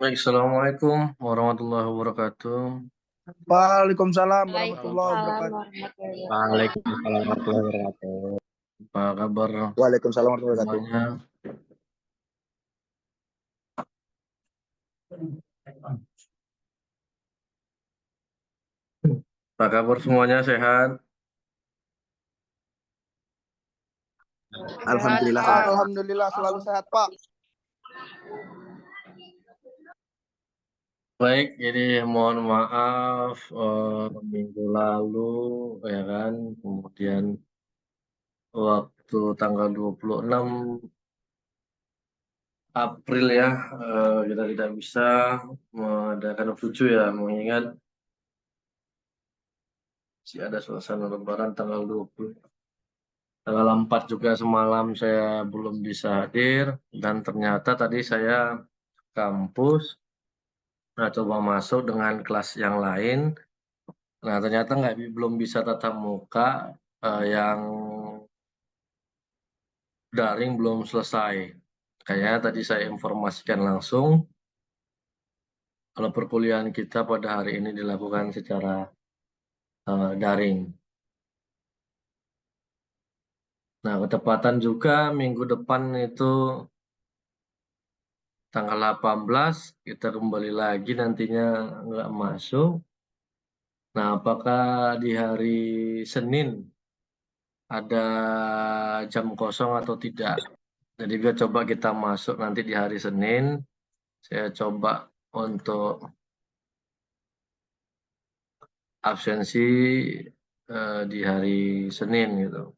Baik, Assalamualaikum warahmatullahi wabarakatuh. Waalaikumsalam warahmatullahi Waalaikumsalam wabarakatuh. warahmatullahi wabarakatuh. Waalaikumsalam warahmatullahi wabarakatuh. Apa kabar Waalaikumsalam warahmatullahi wabarakatuh. semuanya? Apa kabar semuanya, sehat? Alhamdulillah Pak. sehat. Alhamdulillah selalu sehat, Pak. Baik, jadi mohon maaf minggu lalu ya kan, kemudian waktu tanggal 26 April ya, kita tidak bisa mengadakan lucu ya, mengingat masih ada suasana Lebaran tanggal 20. Tanggal 4 juga semalam saya belum bisa hadir, dan ternyata tadi saya kampus, nah coba masuk dengan kelas yang lain, nah ternyata belum bisa tatap muka, yang daring belum selesai. Kayaknya tadi saya informasikan langsung kalau perkuliahan kita pada hari ini dilakukan secara daring. Nah, ketepatan juga minggu depan itu tanggal 18 kita kembali lagi nantinya nggak masuk. Nah, apakah di hari Senin ada jam kosong atau tidak? Jadi biar coba kita masuk nanti di hari Senin. Saya coba untuk absensi di hari Senin gitu.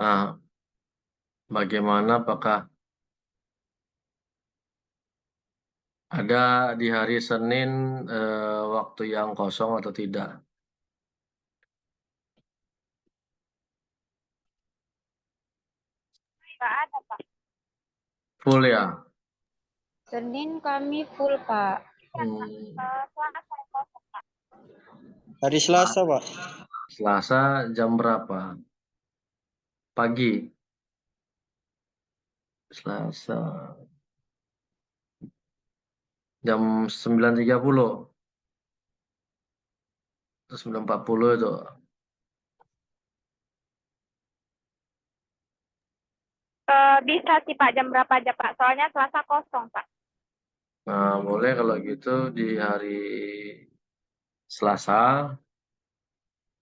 Nah, bagaimana, apakah ada di hari Senin waktu yang kosong atau tidak? Nggak ada, Pak. Full ya? Senin kami full, Pak. Hmm, Hari Selasa, Pak. Selasa jam berapa? Pagi. Selasa jam 9.30 atau 9.40 itu. Bisa sih, Pak. Jam berapa aja, Pak? Soalnya Selasa kosong, Pak. Nah, boleh kalau gitu di hari Selasa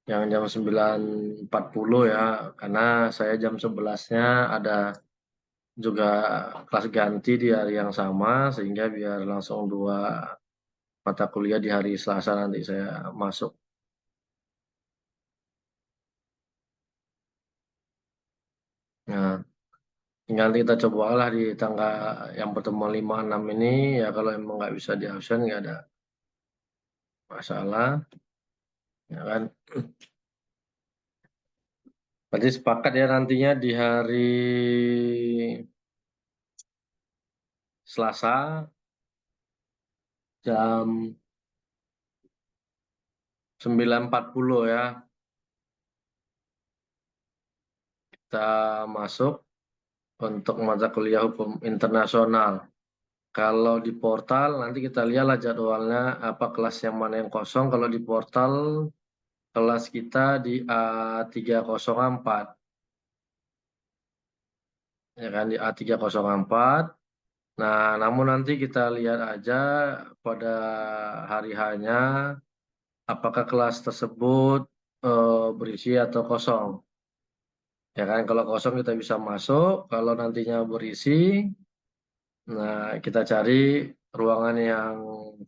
yang jam 9.40 ya, karena saya jam 11-nya ada juga kelas ganti di hari yang sama, sehingga biar langsung 2 mata kuliah di hari Selasa nanti saya masuk. Nah, tinggal kita cobalah di tanggal yang pertemuan 5-6 ini, ya kalau emang nggak bisa di absen nggak ada masalah, ya kan. Berarti sepakat ya nantinya di hari Selasa jam 9.40 ya, kita masuk untuk mata kuliah hukum internasional. Kalau di portal nanti kita lihatlah jadwalnya apa kelas yang mana yang kosong. Kalau di portal kelas kita di A304, ya kan, di A304. Nah, namun nanti kita lihat aja pada hari hanya apakah kelas tersebut berisi atau kosong. Ya kan, kalau kosong kita bisa masuk, kalau nantinya berisi, nah kita cari ruangan yang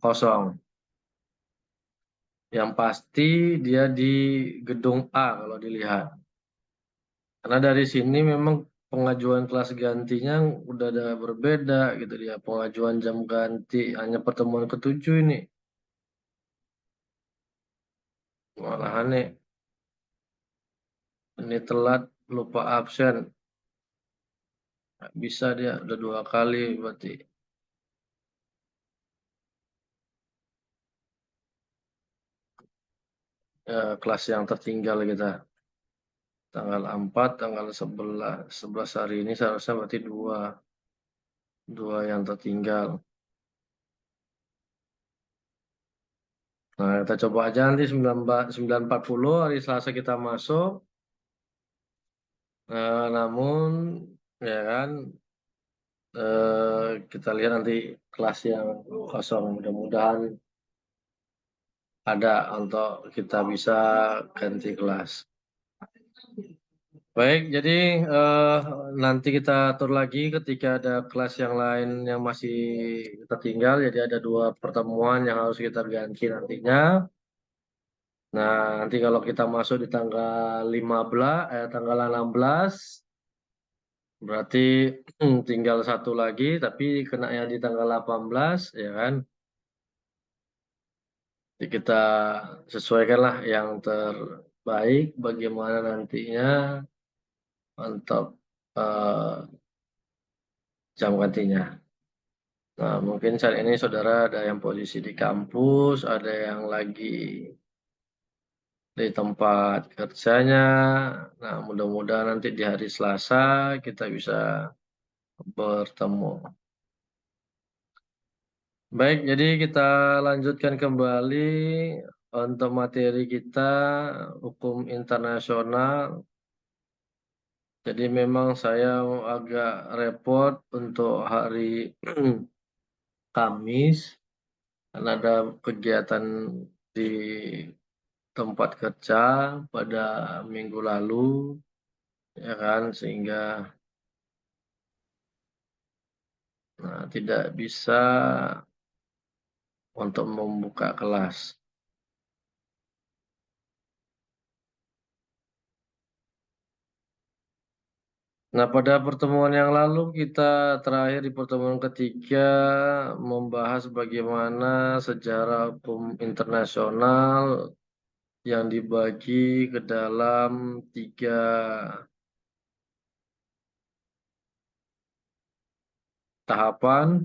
kosong. Yang pasti dia di gedung A kalau dilihat. Karena dari sini memang pengajuan kelas gantinya udah ada berbeda gitu dia. Pengajuan jam ganti hanya pertemuan ketujuh ini. Malahan nih, ini telat, lupa absen. Nggak bisa dia, udah 2 kali berarti. Ya, kelas yang tertinggal kita. Tanggal 4, tanggal 11 hari ini seharusnya berarti dua yang tertinggal. Nah, kita coba aja nanti 9.40 hari Selasa kita masuk. Namun, ya kan, kita lihat nanti kelas yang kosong. Mudah-mudahan ada untuk kita bisa ganti kelas. Baik, jadi nanti kita atur lagi ketika ada kelas yang lain yang masih tertinggal. Jadi ada 2 pertemuan yang harus kita ganti nantinya. Nah, nanti kalau kita masuk di tanggal 15, tanggal 16, berarti tinggal 1 lagi, tapi kena ya di tanggal 18, ya kan? Jadi kita sesuaikanlah yang terbaik bagaimana nantinya untuk eh, jam gantinya. Nah, mungkin saat ini saudara ada yang posisi di kampus, ada yang lagi di tempat kerjanya. Nah, mudah-mudahan nanti di hari Selasa kita bisa bertemu. Baik, jadi kita lanjutkan kembali untuk materi kita hukum internasional. Jadi memang saya agak repot untuk hari Kamis karena ada kegiatan di tempat kerja pada minggu lalu, ya kan, sehingga tidak bisa untuk membuka kelas. Nah, pada pertemuan yang lalu kita terakhir di pertemuan ketiga membahas bagaimana sejarah hukum internasional yang dibagi ke dalam 3 tahapan.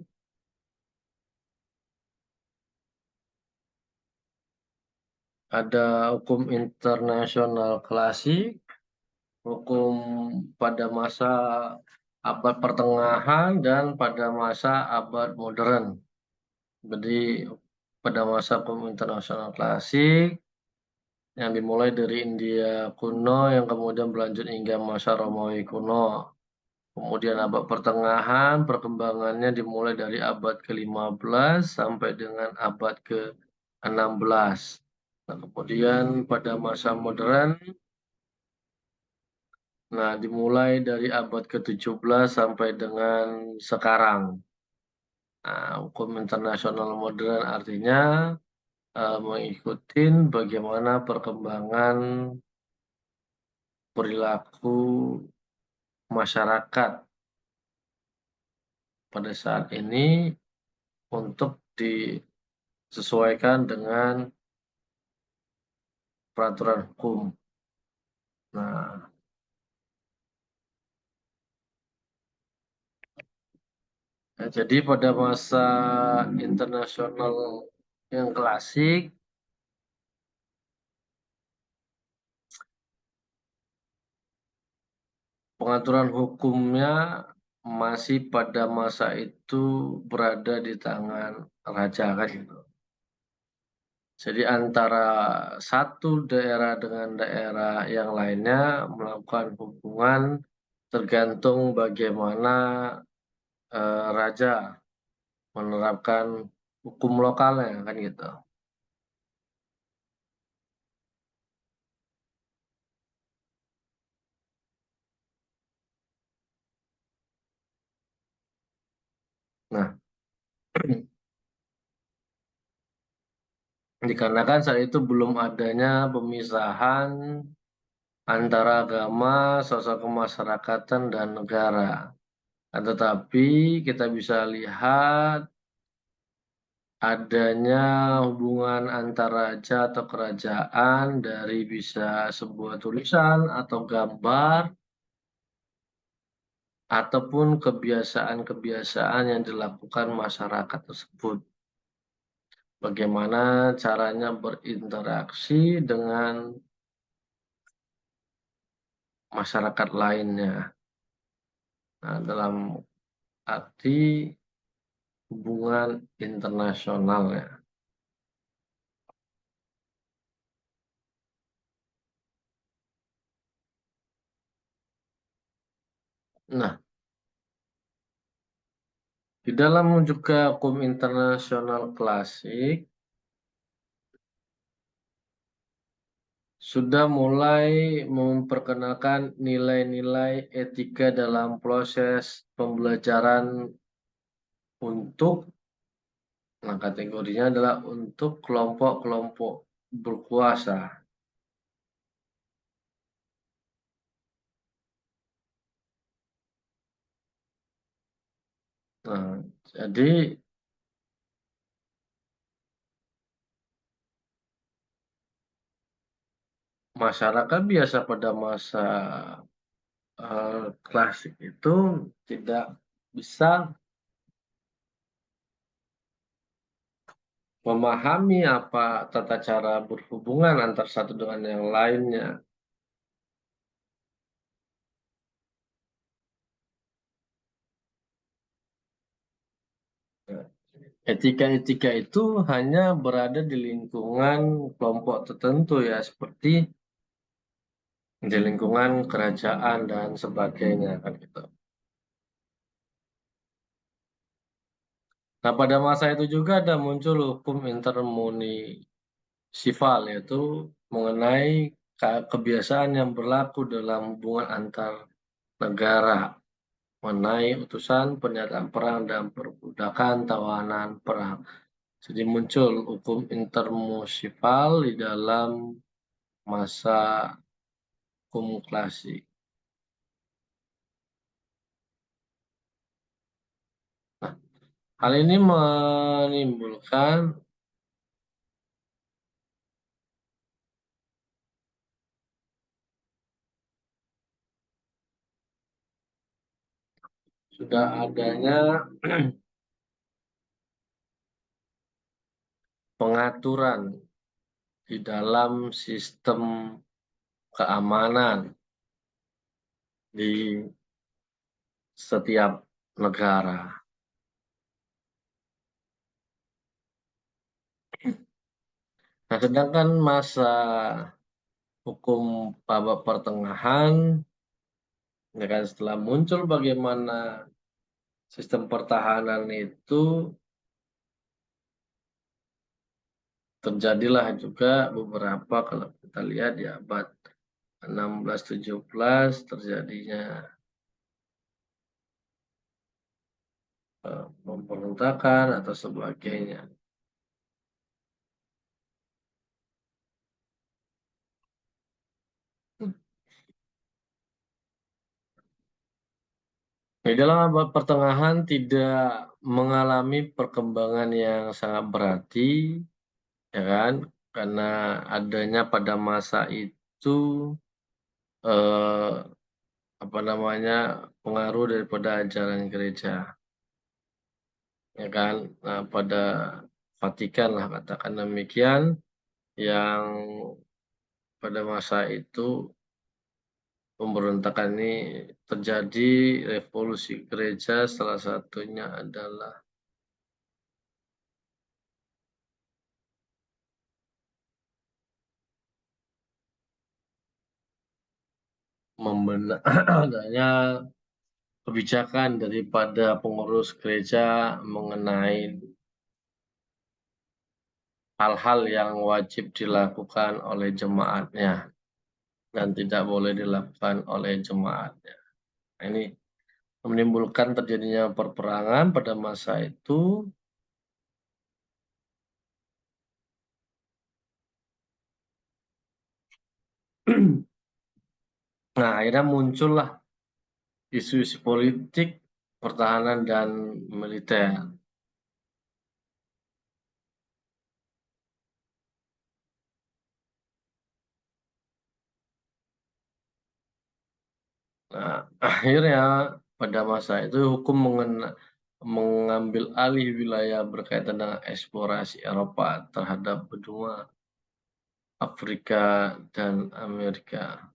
Ada hukum internasional klasik, hukum pada masa abad pertengahan, dan pada masa abad modern. Jadi pada masa hukum internasional klasik yang dimulai dari India kuno yang kemudian berlanjut hingga masa Romawi kuno. Kemudian abad pertengahan perkembangannya dimulai dari abad ke-15 sampai dengan abad ke-16. Nah, kemudian pada masa modern, nah dimulai dari abad ke-17 sampai dengan sekarang. Nah, hukum internasional modern artinya mengikuti bagaimana perkembangan perilaku masyarakat pada saat ini untuk disesuaikan dengan peraturan hukum. Nah, jadi pada masa internasional yang klasik, pengaturan hukumnya masih pada masa itu berada di tangan raja kan gitu. Jadi antara satu daerah dengan daerah yang lainnya melakukan hubungan tergantung bagaimana raja menerapkan hukum lokalnya kan gitu. Nah, dikarenakan saat itu belum adanya pemisahan antara agama, sosial kemasyarakatan, dan negara. Tetapi kita bisa lihat adanya hubungan antar raja atau kerajaan dari bisa sebuah tulisan atau gambar ataupun kebiasaan-kebiasaan yang dilakukan masyarakat tersebut. Bagaimana caranya berinteraksi dengan masyarakat lainnya. Nah, dalam arti hubungan internasional ya. Nah, di dalam juga hukum internasional klasik sudah mulai memperkenalkan nilai-nilai etika dalam proses pembelajaran untuk, nah kategorinya adalah untuk kelompok-kelompok berkuasa. Nah, jadi masyarakat biasa pada masa klasik itu tidak bisa memahami apa tata cara berhubungan antar satu dengan yang lainnya. Etika-etika itu hanya berada di lingkungan kelompok tertentu ya, seperti di lingkungan kerajaan dan sebagainya kan gitu. Nah, pada masa itu juga ada muncul hukum intermunisipal, yaitu mengenai kebiasaan yang berlaku dalam hubungan antar negara, mengenai utusan, pernyataan perang, dan perbudakan tawanan perang. Jadi muncul hukum intermunisipal di dalam masa hukum klasik. Nah, hal ini menimbulkan sudah adanya pengaturan di dalam sistem keamanan di setiap negara. Nah, sedangkan masa hukum babak pertengahan, ya kan, setelah muncul bagaimana sistem pertahanan itu, terjadilah juga beberapa, kalau kita lihat ya, abad 16-17 terjadinya pemberontakan atau sebagainya. Di dalam abad pertengahan tidak mengalami perkembangan yang sangat berarti, ya kan? Karena adanya pada masa itu eh, apa namanya, pengaruh daripada ajaran gereja, ya kan? Nah, pada Vatikan lah katakan demikian, yang pada masa itu pemberontakan ini terjadi, revolusi gereja salah satunya adalah adanya kebijakan daripada pengurus gereja mengenai hal-hal yang wajib dilakukan oleh jemaatnya dan tidak boleh dilakukan oleh jemaatnya. Nah, ini menimbulkan terjadinya perperangan pada masa itu. Nah, akhirnya muncullah isu-isu politik, pertahanan, dan militer. Nah, akhirnya pada masa itu hukum mengambil alih wilayah berkaitan dengan eksplorasi Eropa terhadap benua Afrika dan Amerika.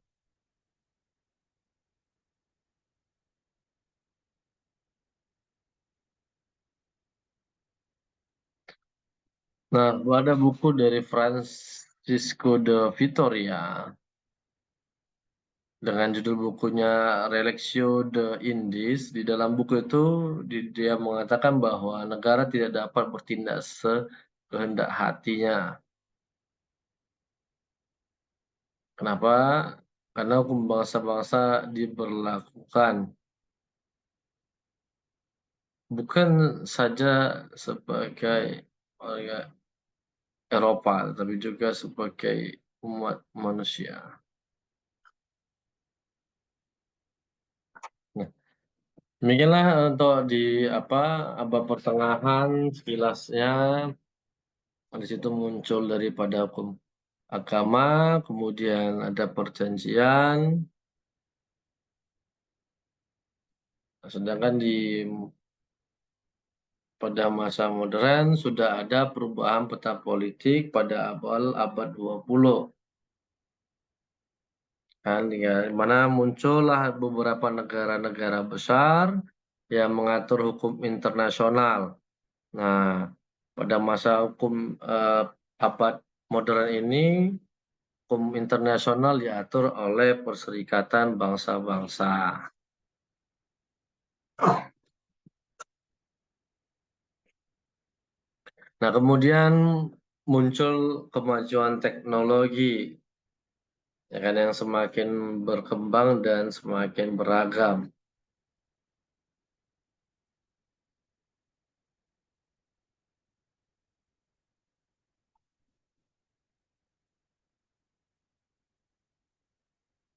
Nah, ada buku dari Francisco de Vitoria dengan judul bukunya Relectio de Indies. Di dalam buku itu dia mengatakan bahwa negara tidak dapat bertindak sekehendak hatinya. Kenapa? Karena hukum bangsa-bangsa diberlakukan bukan saja sebagai warga Eropa, tetapi juga sebagai umat manusia. Nah, demikianlah untuk di abad pertengahan sekilasnya. Di situ muncul daripada hukum agama, kemudian ada perjanjian. Sedangkan pada masa modern sudah ada perubahan peta politik pada awal abad 20. Kan, ya, mana muncullah beberapa negara-negara besar yang mengatur hukum internasional. Nah, pada masa hukum abad modern ini, hukum internasional diatur oleh Perserikatan Bangsa-Bangsa. Nah, kemudian muncul kemajuan teknologi, ya kan, yang semakin berkembang dan semakin beragam.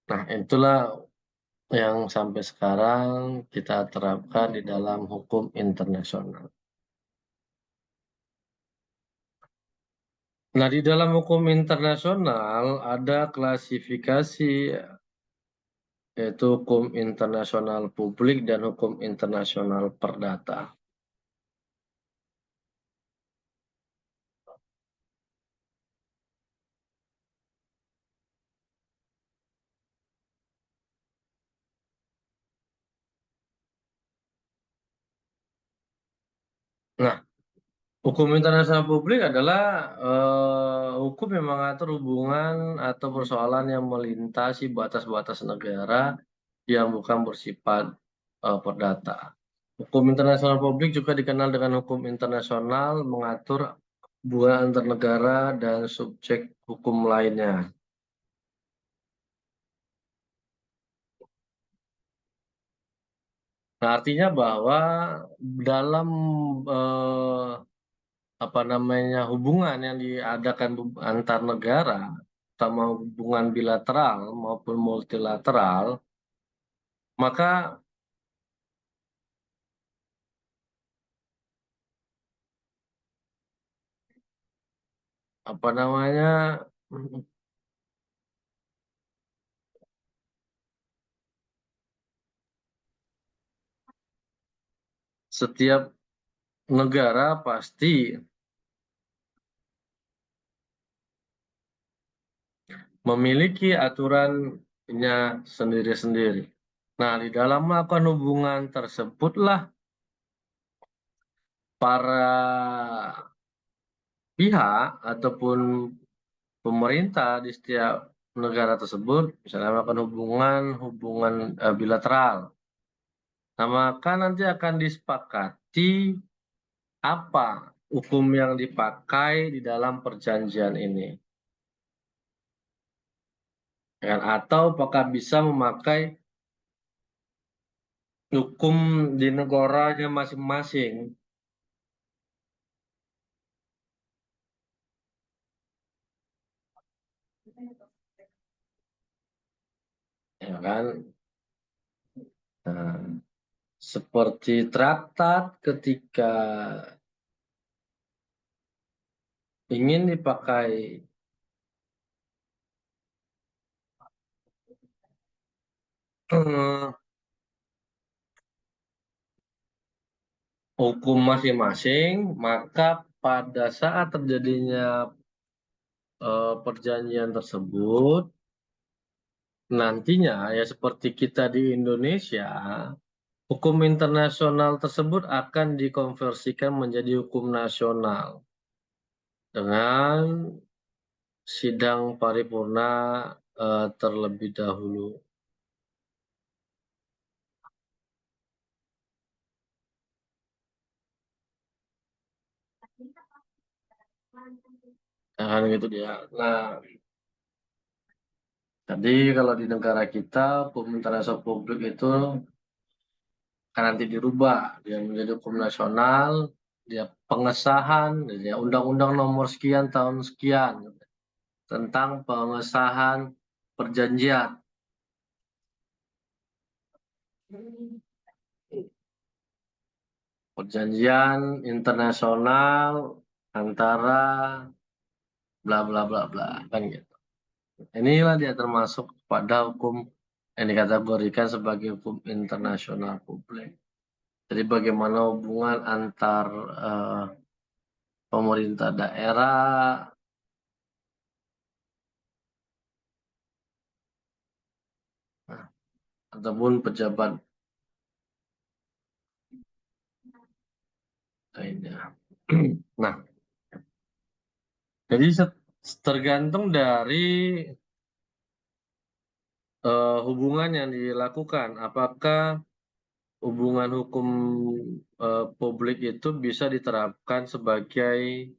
Nah, itulah yang sampai sekarang kita terapkan di dalam hukum internasional. Nah, di dalam hukum internasional ada klasifikasi, yaitu hukum internasional publik dan hukum internasional perdata. Nah, hukum internasional publik adalah hukum yang mengatur hubungan atau persoalan yang melintasi batas-batas negara yang bukan bersifat perdata. Hukum internasional publik juga dikenal dengan hukum internasional mengatur hubungan antar negara dan subjek hukum lainnya. Nah, artinya bahwa dalam hubungan yang diadakan antar negara, sama hubungan bilateral maupun multilateral, maka setiap negara pasti memiliki aturannya sendiri-sendiri. Nah, di dalam melakukan hubungan tersebutlah para pihak ataupun pemerintah di setiap negara tersebut misalnya melakukan hubungan bilateral. Nah, maka nanti akan disepakati apa hukum yang dipakai di dalam perjanjian ini. Ya, atau apakah bisa memakai hukum di negaranya masing-masing. ya kan? Nah, seperti traktat ketika ingin dipakai hukum masing-masing, maka pada saat terjadinya perjanjian tersebut, nantinya ya seperti kita di Indonesia, hukum internasional tersebut akan dikonversikan menjadi hukum nasional dengan sidang paripurna terlebih dahulu. Nah, kan gitu dia. Nah, jadi kalau di negara kita hukum internasional publik itu akan nanti dirubah dia menjadi hukum nasional, dia pengesahan, dia Undang-Undang Nomor sekian tahun sekian tentang pengesahan perjanjian. Perjanjian internasional antara bla bla bla bla kan gitu. Inilah dia termasuk pada hukum yang dikategorikan sebagai hukum internasional publik. Jadi bagaimana hubungan antar pemerintah daerah ataupun pejabat lainnya. Nah, jadi tergantung dari hubungan yang dilakukan. Apakah hubungan hukum publik itu bisa diterapkan sebagai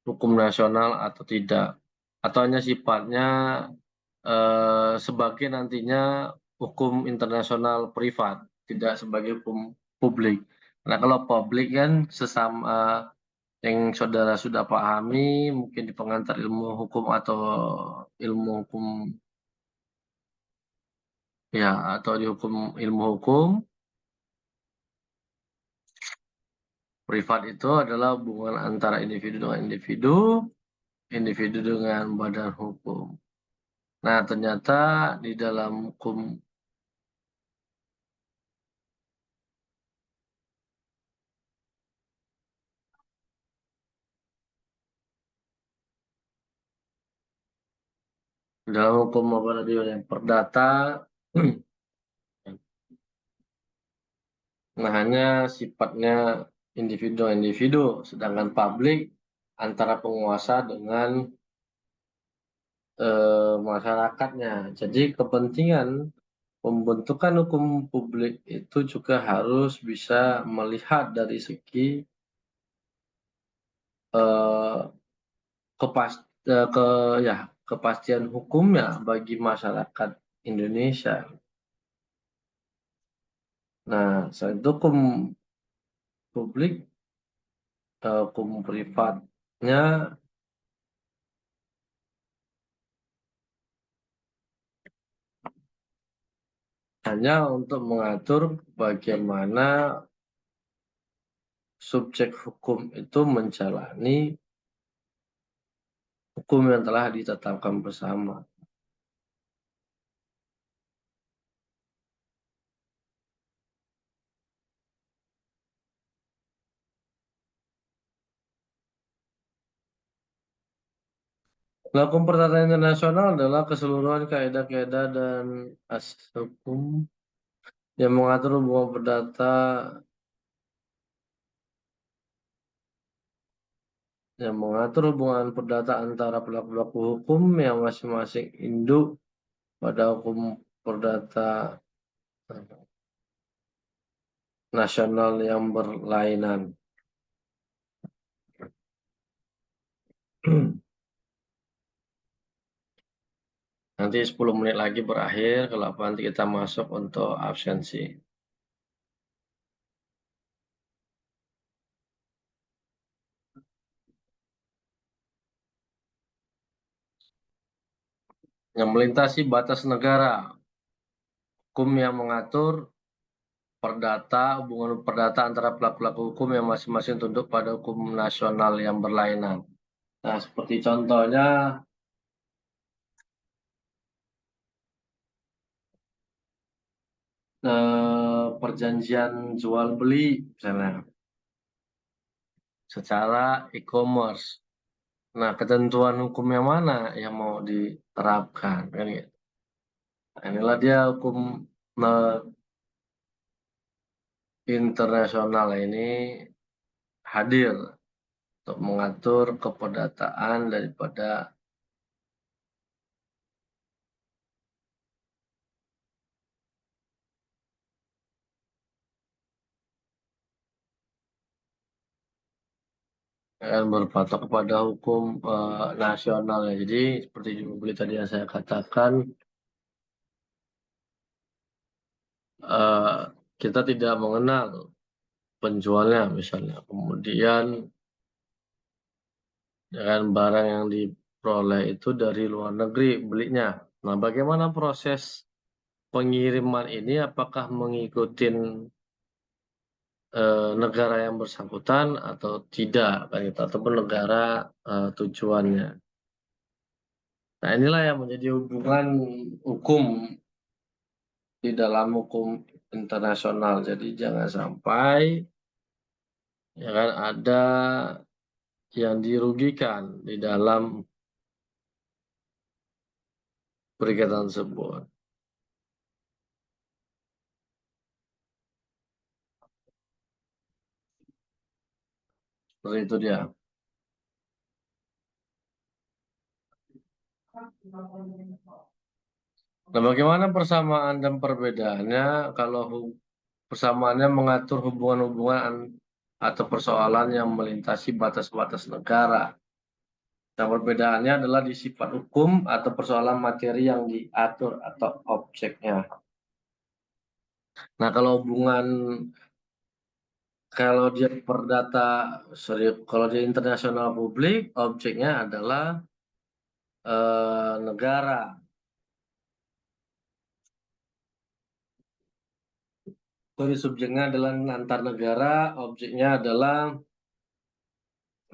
hukum nasional atau tidak, atau hanya sifatnya sebagai nantinya hukum internasional privat, tidak sebagai hukum publik. Nah, kalau publik kan sesama yang saudara sudah pahami, mungkin di pengantar ilmu hukum atau ilmu hukum ya, atau di hukum ilmu hukum, privat itu adalah hubungan antara individu dengan individu, individu dengan badan hukum. Nah, ternyata di dalam hukum apa tadi yang perdata, nah hanya sifatnya individu individu, sedangkan publik antara penguasa dengan masyarakatnya. Jadi kepentingan pembentukan hukum publik itu juga harus bisa melihat dari segi eh, kepas ke ya kepastian hukumnya bagi masyarakat Indonesia. Nah, selain itu hukum publik, hukum privatnya hanya untuk mengatur bagaimana subjek hukum itu menjalani hukum yang telah ditetapkan bersama. Nah, hukum perdata internasional adalah keseluruhan kaidah-kaidah dan asas hukum yang mengatur hubungan perdata antara pelaku-pelaku hukum yang masing-masing induk pada hukum perdata nasional yang berlainan. Nanti 10 menit lagi berakhir, kalau nanti kita masuk untuk absensi. Yang melintasi batas negara. hukum yang mengatur perdata, hubungan perdata antara pelaku-pelaku hukum yang masing-masing tunduk pada hukum nasional yang berlainan. Nah, seperti contohnya perjanjian jual beli misalnya secara e-commerce. Nah, ketentuan hukum yang mana yang mau diterapkan kan gitu. Nah, inilah dia hukum internasional ini hadir untuk mengatur keperdataan daripada yang berpatok kepada hukum nasional ya. Jadi seperti jual beli tadi yang saya katakan, kita tidak mengenal penjualnya misalnya, kemudian dengan barang yang diperoleh itu dari luar negeri belinya. Nah, bagaimana proses pengiriman ini? Apakah mengikuti negara yang bersangkutan atau tidak, kan gitu, ataupun negara tujuannya. Nah, inilah yang menjadi hubungan hukum di dalam hukum internasional. Jadi jangan sampai ya kan ada yang dirugikan di dalam perikatan tersebut. Seperti itu dia. Nah, bagaimana persamaan dan perbedaannya kalau persamaannya mengatur hubungan-hubungan atau persoalan yang melintasi batas-batas negara. Nah, perbedaannya adalah di sifat hukum atau persoalan materi yang diatur atau objeknya. Nah, kalau dia perdata, kalau dia internasional publik, objeknya adalah negara. Jadi subjeknya adalah antar negara, objeknya adalah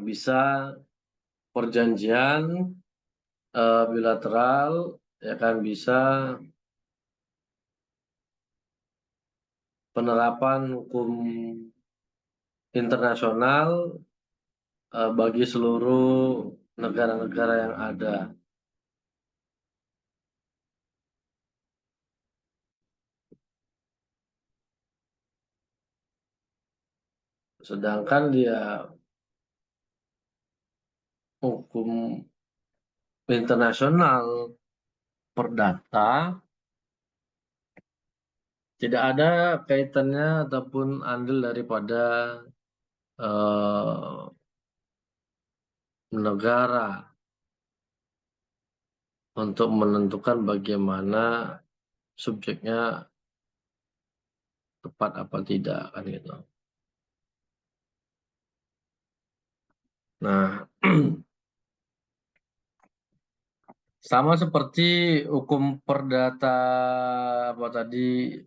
bisa perjanjian bilateral, ya kan, bisa penerapan hukum internasional bagi seluruh negara-negara yang ada. Sedangkan dia hukum internasional perdata tidak ada kaitannya ataupun andil daripada negara untuk menentukan bagaimana subjeknya tepat apa tidak kan gitu. Nah, sama seperti hukum perdata apa tadi,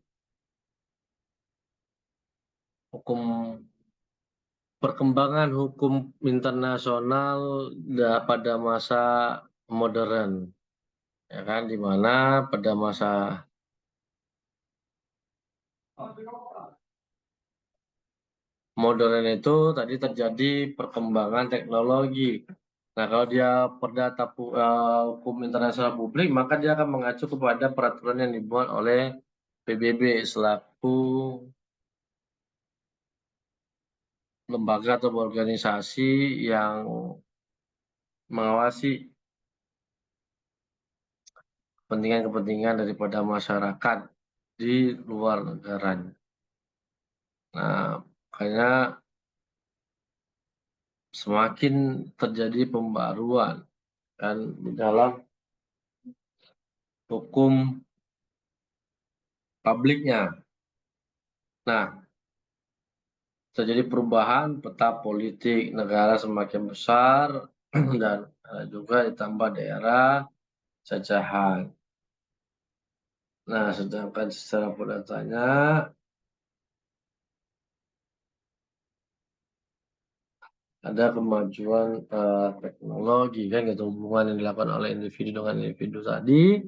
hukum perkembangan hukum internasional pada masa modern, ya kan, di mana pada masa modern itu tadi terjadi perkembangan teknologi. Nah, kalau dia perdata hukum internasional publik, maka dia akan mengacu kepada peraturan yang dibuat oleh PBB selaku lembaga atau organisasi yang mengawasi kepentingan-kepentingan daripada masyarakat di luar negaranya. Nah, makanya semakin terjadi pembaruan dan di dalam hukum publiknya. Nah, terjadi perubahan peta politik negara semakin besar dan juga ditambah daerah jajahan. Nah, sedangkan secara perdatanya ada kemajuan teknologi kan gitu, hubungan yang dilakukan oleh individu dengan individu tadi,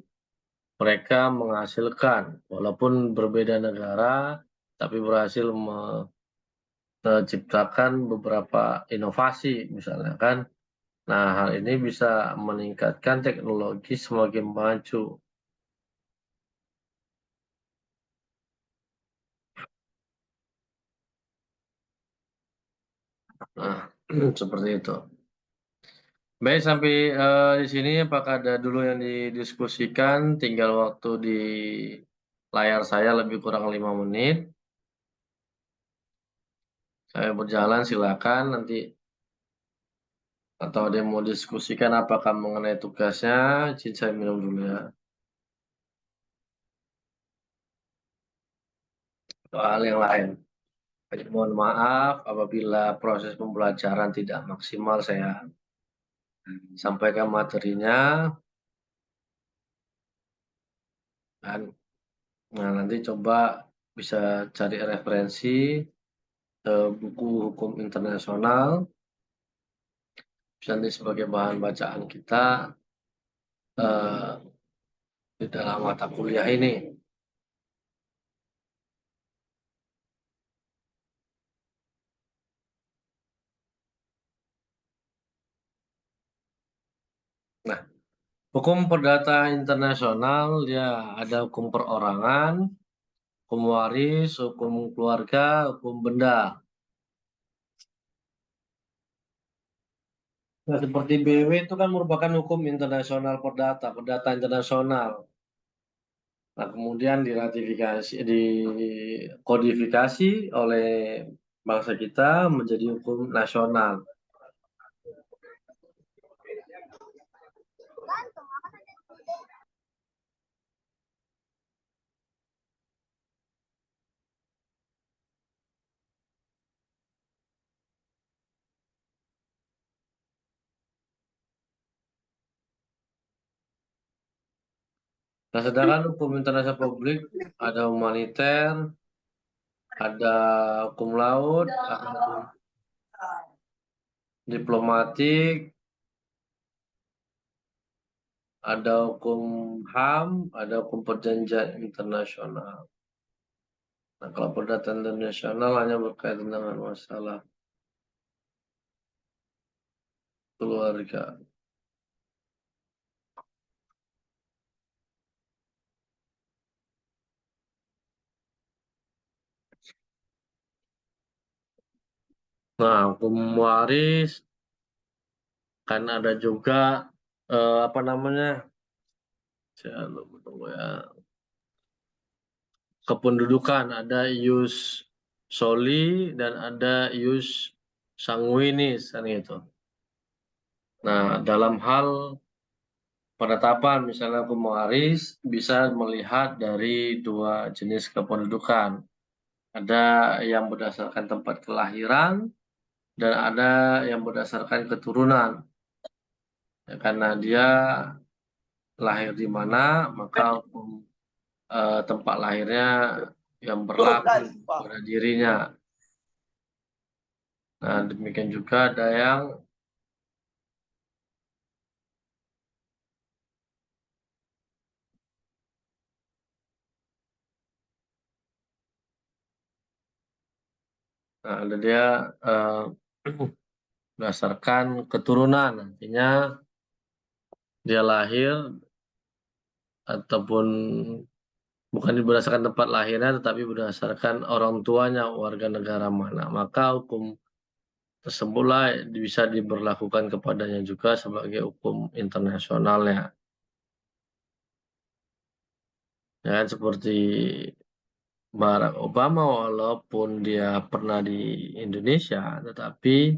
mereka menghasilkan walaupun berbeda negara, tapi berhasil menciptakan beberapa inovasi misalnya kan. Nah, hal ini bisa meningkatkan teknologi semakin maju. Nah, seperti itu. Baik, sampai di sini apakah ada dulu yang didiskusikan? Tinggal waktu di layar saya lebih kurang 5 menit. Saya berjalan, silakan nanti atau ada yang mau diskusikan apakah mengenai tugasnya, izin saya minum dulu ya. Soal yang lain. Jadi, mohon maaf apabila proses pembelajaran tidak maksimal saya sampaikan materinya dan nanti coba bisa cari referensi buku hukum internasional bisa nanti sebagai bahan bacaan kita di dalam mata kuliah ini. Nah, hukum perdata internasional dia ada hukum perorangan, hukum waris, hukum keluarga, hukum benda. Nah, seperti BW itu kan merupakan hukum internasional perdata, perdata internasional. Nah, kemudian diratifikasi, dikodifikasi oleh bangsa kita menjadi hukum nasional. Nah, sedangkan hukum internasional publik ada humaniter, ada hukum laut, ada hukum diplomatik, ada hukum HAM, ada hukum perjanjian internasional. Nah, kalau perdata internasional hanya berkaitan dengan masalah keluarga. Nah, hukum waris kan ada juga apa namanya? Saya lupa tunggu ya. Kependudukan ada ius soli dan ada ius sanguinis kan gitu. Nah, dalam hal penetapan misalnya hukum waris bisa melihat dari dua jenis kependudukan. Ada yang berdasarkan tempat kelahiran dan ada yang berdasarkan keturunan. Ya, karena dia lahir di mana, maka hukum tempat lahirnya yang berlaku pada dirinya. Nah, demikian juga ada yang ada dia berdasarkan keturunan, artinya dia lahir ataupun bukan berdasarkan tempat lahirnya, tetapi berdasarkan orang tuanya warga negara mana. Maka hukum tersebutlah bisa diberlakukan kepadanya juga sebagai hukum internasionalnya. Ya, seperti Barack Obama walaupun dia pernah di Indonesia, tetapi